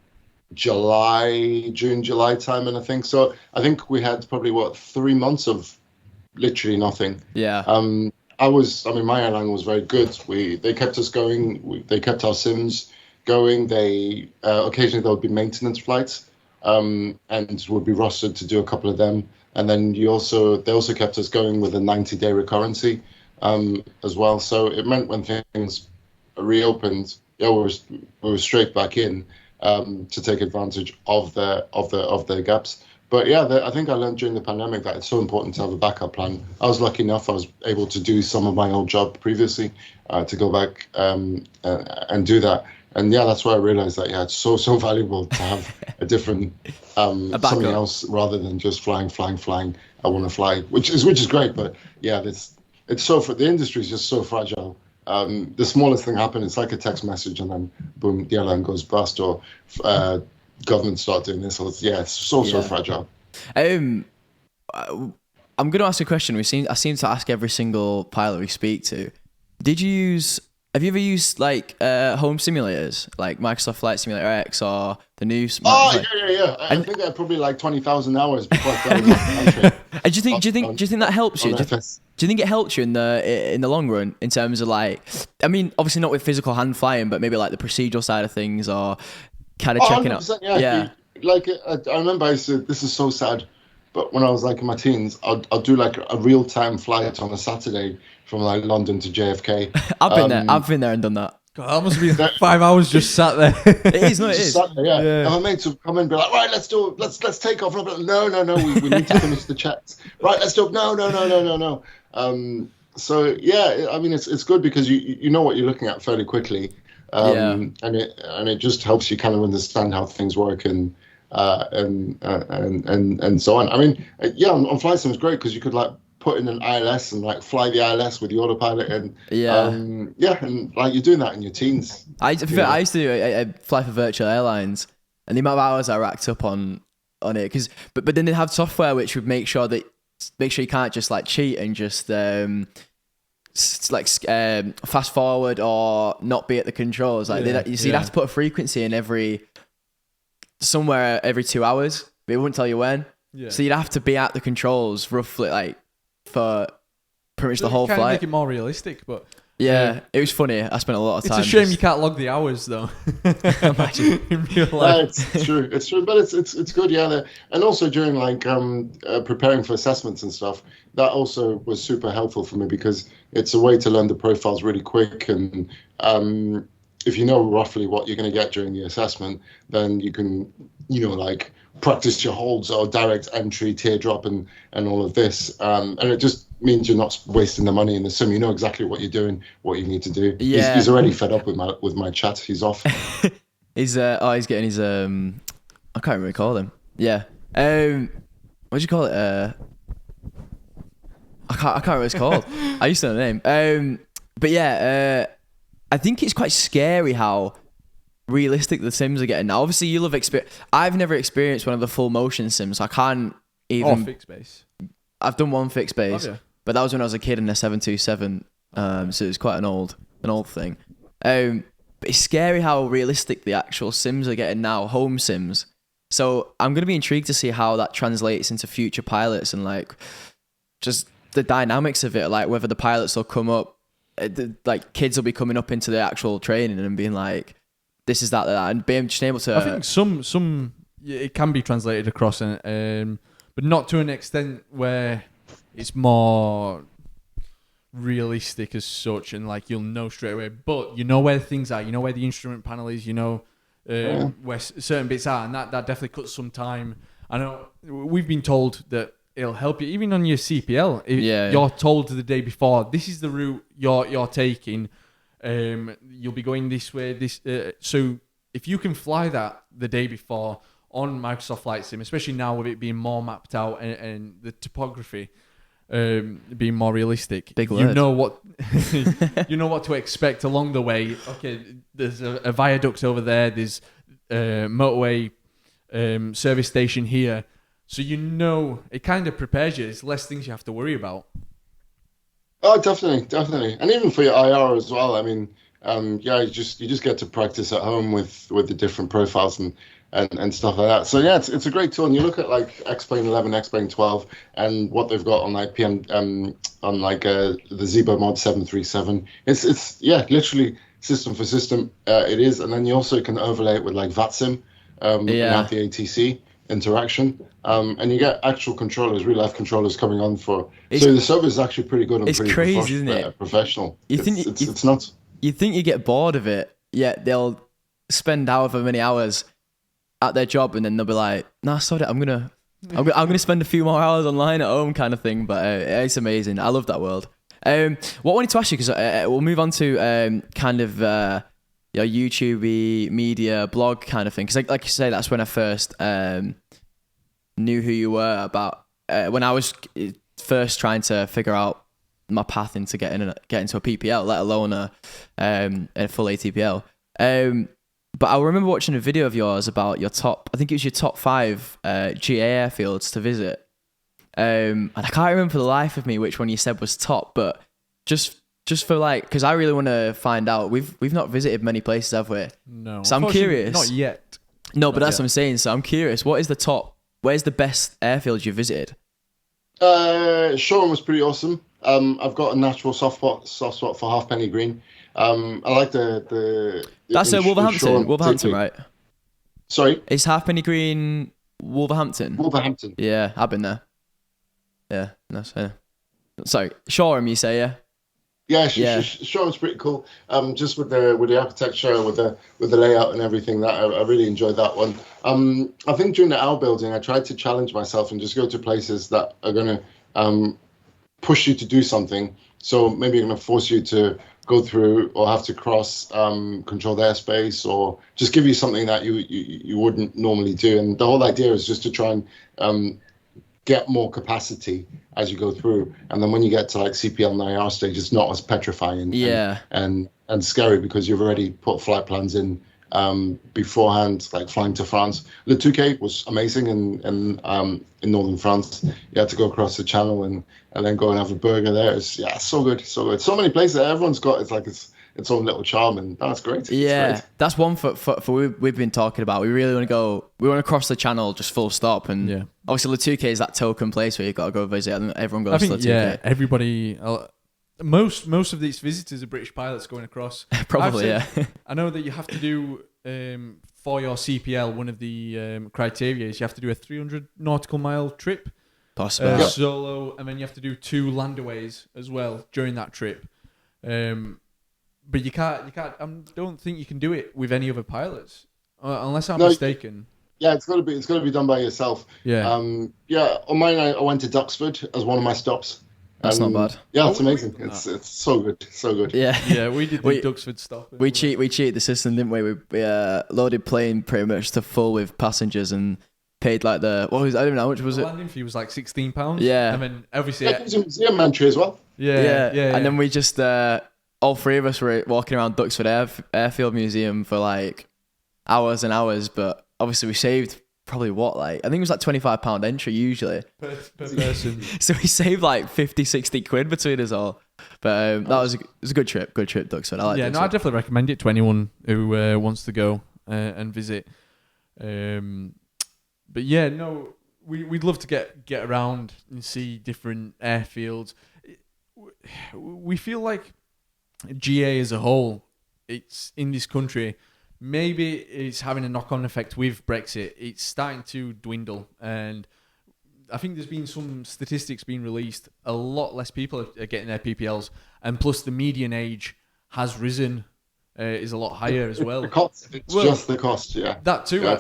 June, July time, and I think so. I think we had probably 3 months of literally nothing. Yeah. I mean, my airline was very good. They kept us going. They kept our sims going. They occasionally there would be maintenance flights, and would be rostered to do a couple of them. And then they also kept us going with a 90-day recurrency, as well. So it meant when things reopened, yeah, we were straight back in, to take advantage of the gaps. But yeah, I think I learned during the pandemic that it's so important to have a backup plan. I was lucky enough; I was able to do some of my old job previously, to go back, and do that. And yeah, that's why I realized that it's so valuable to have a different, something else rather than just flying. I want to fly, which is great. But yeah, it's the industry is just so fragile. The smallest thing happens, it's like a text message, and then boom, the airline goes bust, or government start doing this. So it's so fragile. I'm going to ask a question. I seem to ask every single pilot we speak to. Have you ever used like home simulators, like Microsoft Flight Simulator X or the new? Yeah. I think I had probably like 20,000 hours before I started my country. And do you think that helps you? Do you think it helps you in the long run in terms of like, I mean, obviously not with physical hand flying, but maybe like the procedural side of things, or kind of checking out? Yeah. Like I remember I said, this is so sad, but when I was like in my teens, I'll do like a real time flight on a Saturday from like London to JFK. I've been there and done that. God, that must be 5 hours just sat there. It is, no, it is. Yeah. And my mates would come in and be like, right, let's take off. And I'm like, no, we need to finish the checks. Right, let's do it. No. So yeah, I mean, it's good because you know what you're looking at fairly quickly. And it just helps you kind of understand how things work and so on. I mean, on flight sim was great because you could like put in an ILS and like fly the ILS with the autopilot, and and like you're doing that in your teens. I used to fly for virtual airlines, and the amount of hours I racked up on it, but then they have software which would make sure you can't just like cheat and just fast forward or not be at the controls. Like you'd have to put a frequency in somewhere every 2 hours, but it wouldn't tell you when. Yeah. So you'd have to be at the controls roughly like for pretty much the whole flight. Make it more realistic, but it was funny. I spent a lot of time. It's a shame you can't log the hours though. Imagine in real life. It's true, but it's good. Yeah, and also during like preparing for assessments and stuff, that also was super helpful for me because it's a way to learn the profiles really quick, and if you know roughly what you're going to get during the assessment, then you can like practice your holds or direct entry, teardrop, and all of this. And it just means you're not wasting the money in the sim. You know exactly what you're doing, what you need to do. Yeah. He's already fed up with my chat. He's off. He's getting his I can't remember what you call him. Yeah. What do you call it? I can't remember what it's called. I used to know the name. But yeah, I think it's quite scary how realistic the sims are getting now. Obviously, you'll have experienced. I've never experienced one of the full motion sims. So I can't even. Fixed base. I've done one fixed base, but that was when I was a kid in a 727. So it was quite an old thing. But it's scary how realistic the actual sims are getting now, home sims. So I'm gonna be intrigued to see how that translates into future pilots and like just the dynamics of it, like whether the pilots will come up, like kids will be coming up into the actual training and being like, this is that, and being just able to. I think some it can be translated across, but not to an extent where it's more realistic as such, and like you'll know straight away. But you know where things are, you know where the instrument panel is, you know where certain bits are, and that definitely cuts some time. I know we've been told that it'll help you even on your CPL. You're told the day before, this is the route you're taking. You'll be going this way. So if you can fly that the day before on Microsoft Flight Sim, especially now with it being more mapped out and the topography, being more realistic. Big You word. know what you know what to expect along the way. Okay, there's a viaduct over there. There's a motorway service station here. So you know it kind of prepares you. There's less things you have to worry about. Oh, definitely, and even for your IR as well. I mean, yeah, you just get to practice at home with the different profiles and stuff like that. So yeah, it's a great tool. And you look at like X-Plane 11, X-Plane 12, and what they've got on like on like the Zebo Mod 737. It's yeah, literally system for system. It is, and then you also can overlay it with like VATSIM, and have the ATC interaction, and you get actual controllers, real life controllers coming on for. So the server is actually pretty good and it's pretty crazy, isn't it? Professional. It's nuts. You think you get bored of it, yet they'll spend however many hours at their job, and then they'll be like, "Nah, sorry, I'm gonna spend a few more hours online at home," kind of thing. But it's amazing. I love that world. What I wanted to ask you, because we'll move on to kind of your YouTube media blog kind of thing, because like you say, that's when I first knew who you were, about when I was first trying to figure out my path into getting into a PPL, let alone a full ATPL. But I remember watching a video of yours about your top, I think it was your top 5 GA airfields to visit. And I can't remember for the life of me which one you said was top, but just for like, because I really want to find out. We've not visited many places, have we? No. So I'm curious. Not yet. No, but that's what I'm saying. So I'm curious. What is the top? Where's the best airfield you visited? Shoreham was pretty awesome. I've got a natural soft spot for Halfpenny Green. I like the That's Wolverhampton. Wolverhampton, right? Sorry, is Halfpenny Green Wolverhampton? Wolverhampton. Yeah, I've been there. Yeah, that's sorry, Shoreham, you say, yeah? Yeah, Shoreham's pretty cool. Just with the architecture, with the layout and everything, that I really enjoyed that one. I think during the owl building, I tried to challenge myself and just go to places that are gonna push you to do something. So maybe I'm gonna force you to go through or have to cross controlled airspace, or just give you something that you wouldn't normally do. And the whole idea is just to try and get more capacity as you go through, and then when you get to like CPL and IR stage, it's not as petrifying and scary, because you've already put flight plans in beforehand, like flying to France. Le Touquet was amazing in northern France. You had to go across the channel and then go and have a burger there. It's so good. So many places. Everyone's got its own little charm, and that's great. Yeah, great. that's one for we've been talking about. We really want to go. We want to cross the channel, just full stop. And obviously, Le Touquet is that token place where you've got to go visit. And everyone goes to Le Touquet. Yeah, everybody. Most of these visitors are British pilots going across. Probably, yeah. I know that you have to do for your CPL. One of the criteria is you have to do a 300 nautical mile trip, possible solo, and then you have to do 2 landaways as well during that trip. But you can't. I don't think you can do it with any other pilots, unless I'm mistaken. Yeah, it's got to be done by yourself. Yeah. On mine, I went to Duxford as one of my stops. That's not bad. Yeah, it's amazing. It's so good. Yeah, we did the Duxford stop. We cheated the system, didn't we? We loaded plane pretty much to full with passengers and paid like I don't know how much was it. The landing fee was like £16. Yeah, and then obviously it was a museum entry as well. Yeah. And then we just all 3 of us were walking around Duxford Airfield Museum for like hours and hours, but obviously we saved probably I think it was like £25 entry usually per person. So we saved like 50-60 quid between us all. But that was a good trip Duxford. I like Duxford. I definitely recommend it to anyone who wants to go and visit. But yeah, no, we'd love to get around and see different airfields. We feel like GA as a whole, it's in this country, maybe it's having a knock-on effect with Brexit. It's starting to dwindle, and I think there's been some statistics being released. A lot less people are getting their PPLs, and plus the median age has risen, is a lot higher as well. It's just the cost, yeah. That too. Yeah,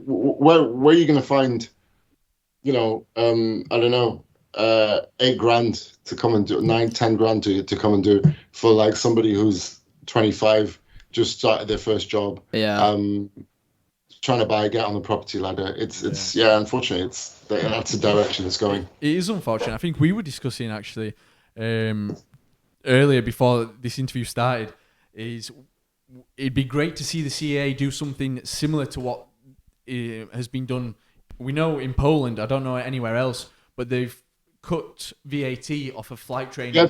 where are you going to find, I don't know, $8,000 to come and do, 9-10 grand to come and do for like somebody who's 25, just started their first job. Yeah. trying to get on the property ladder. It's unfortunately, that's the direction it's going. It is unfortunate. I think we were discussing actually earlier before this interview started. It'd be great to see the CAA do something similar to what has been done. We know in Poland, I don't know anywhere else, but they've cut VAT off of flight training. Yeah,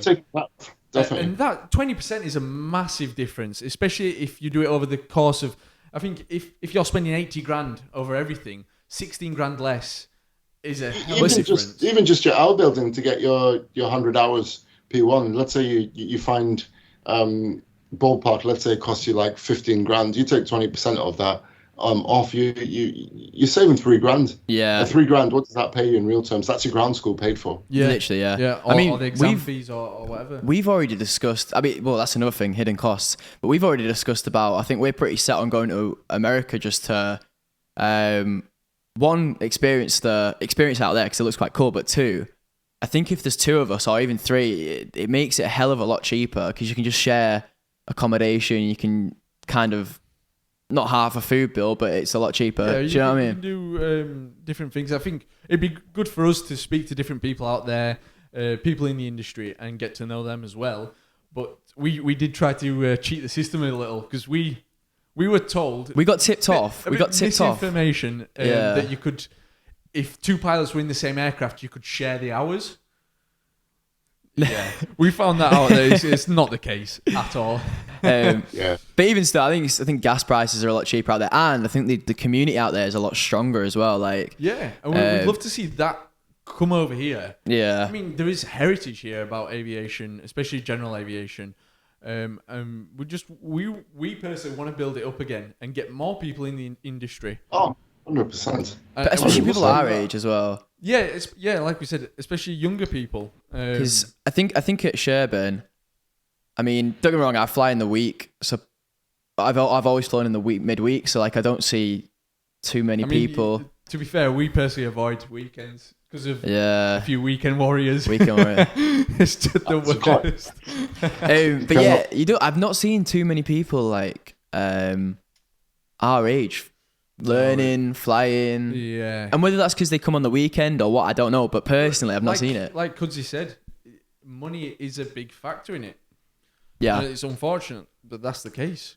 definitely. And that 20% is a massive difference, especially if you do it over the course of, I think if you're spending 80 grand over everything, 16 grand less is a hell of a difference. Even just your hour building to get your 100 hours P1. Let's say you find ballpark, let's say it costs you like 15 grand. You take 20% of that off, you're saving 3 grand. Yeah. 3 grand, what does that pay you in real terms? That's your ground school paid for. Yeah. Literally, yeah. Yeah, or the exam fees or whatever. We've already discussed, that's another thing, hidden costs. But we've already discussed about, I think we're pretty set on going to America just to, one, experience out there because it looks quite cool, but two, I think if there's 2 of us or even 3, it makes it a hell of a lot cheaper because you can just share accommodation, you can kind of, not half a food bill, but it's a lot cheaper. Yeah, do you know what I mean? You can do different things. I think it'd be good for us to speak to different people out there, people in the industry, and get to know them as well. But we did try to cheat the system a little because we were told... We got tipped off. We got tipped off. Misinformation that you could... If 2 pilots were in the same aircraft, you could share the hours. Yeah, we found that out. That it's not the case at all. But even still, I think gas prices are a lot cheaper out there, and I think the community out there is a lot stronger as well. Like, yeah, and we'd love to see that come over here. Yeah, I mean, there is heritage here about aviation, especially general aviation. And we personally want to build it up again and get more people in the industry. Oh, 100%. Especially people our age as well. Yeah, like we said, especially younger people. Because I think at Sherburn, I mean, don't get me wrong, I fly in the week, so I've always flown in the week midweek, so like I don't see too many people. To be fair, we personally avoid weekends because of a few weekend warriors. It's just the worst. But yeah, I've not seen too many people like our age learning, flying. Yeah. And whether that's because they come on the weekend or what, I don't know. But personally, I've not seen it. Like Kudzi said, money is a big factor in it. Yeah. And it's unfortunate, but that's the case.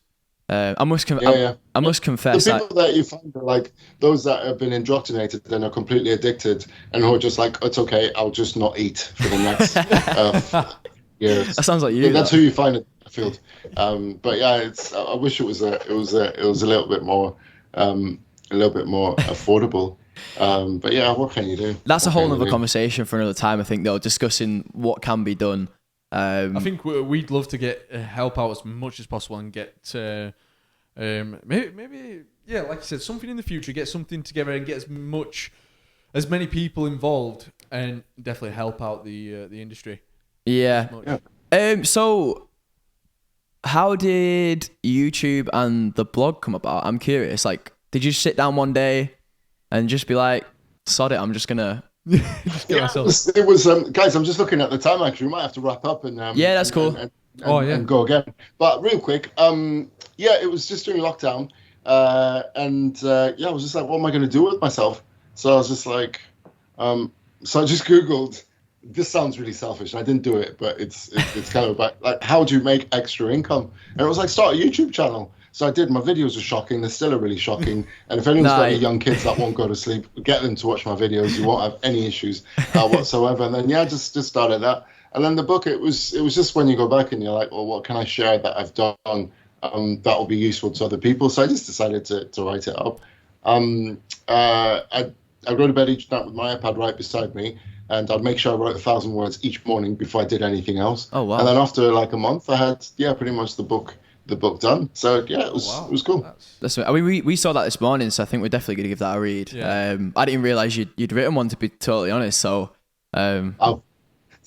I must confess. The people that you find are like those that have been indoctrinated and are completely addicted and who are just like, it's okay, I'll just not eat for the next years. That sounds like you. That's who you find in the field. But yeah, I wish it was a little bit more affordable. But yeah, what can you do? That's a whole other conversation for another time, I think, though, discussing what can be done. I think we'd love to get help out as much as possible and get maybe like you said, something in the future, get something together and get as many people involved and definitely help out the industry. Yeah. So how did YouTube and the blog come about? I'm curious. Like, did you sit down one day and just be like, sod it, I'm just gonna myself. It was guys, I'm just looking at the time actually. We might have to wrap up and that's cool. And go again. But real quick, it was just during lockdown. I was just like, what am I gonna do with myself? So I was just like, so I just Googled, this sounds really selfish, and I didn't do it, but it's kind of about like, how do you make extra income? And it was like, start a YouTube channel. So I did. My videos are shocking. They're still really shocking. And if anyone's got any young kids that won't go to sleep, get them to watch my videos. You won't have any issues whatsoever. And then just started that. And then the book, it was just when you go back and you're like, well, what can I share that I've done that will be useful to other people? So I just decided to write it up. I go to bed each night with my iPad right beside me, and I'd make sure I wrote 1,000 words each morning before I did anything else. Oh wow! And then after like a month, I had pretty much the book done. So yeah, it was cool. That's I mean, we saw that this morning, so I think we're definitely gonna give that a read. Yeah. I didn't realize you'd written one, to be totally honest. So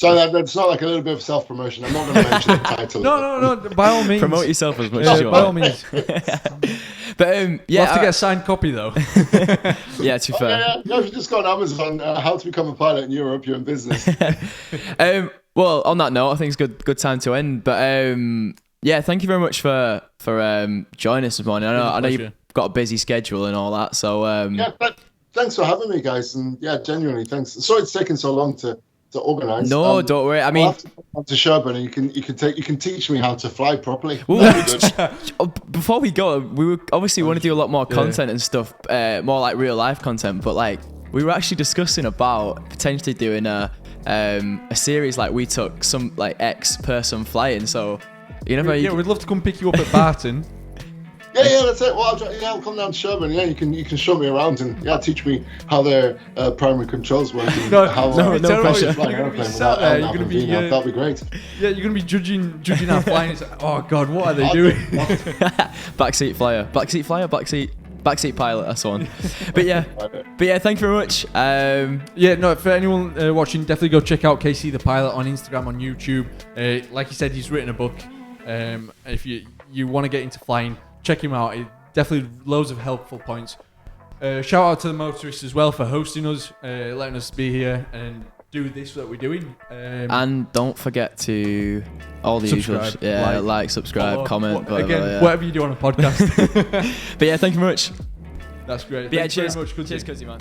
so that's not like a little bit of self-promotion. I'm not going to mention the title. No. By all means, promote yourself as much as you want. By all means. But we'll have to get a signed copy though. Yeah, to be fair. Yeah, if you just go on Amazon, how to become a pilot in Europe, you're in business. Well, on that note, I think it's good time to end. But thank you very much for joining us this morning. I know you've got a busy schedule and all that. So Yeah, but thanks for having me, guys, and yeah, genuinely thanks. Sorry it's taken so long to organise. No, don't worry. I mean, I'll have to come to Sherburne, and you can teach me how to fly properly. before we go, we were obviously want to do a lot more content and stuff, more like real life content. But like, we were actually discussing about potentially doing a series like we took some like ex-person flying. So you know, we'd love to come pick you up at Barton. Yeah, that's it. Well, I'll come down to Sherburne. Yeah, you can show me around and teach me how their primary controls work. And no pressure. You're gonna be that'd be great. Yeah, you're gonna be judging our flying. It's like, oh God, what are they doing? Backseat pilot. That's the one. But yeah, thank you very much. For anyone watching, definitely go check out KCthePilot on Instagram, on YouTube. Like he said, he's written a book. If you want to get into flying, check him out. Definitely loads of helpful points. Shout out to the motorists as well for hosting us, letting us be here and do this that we're doing. And don't forget to all the usual, like, subscribe, comment, whatever you do on a podcast. But yeah, thank you very much. That's great. But yeah, Thanks cheers. very much. Cheers, Cuzzy, man.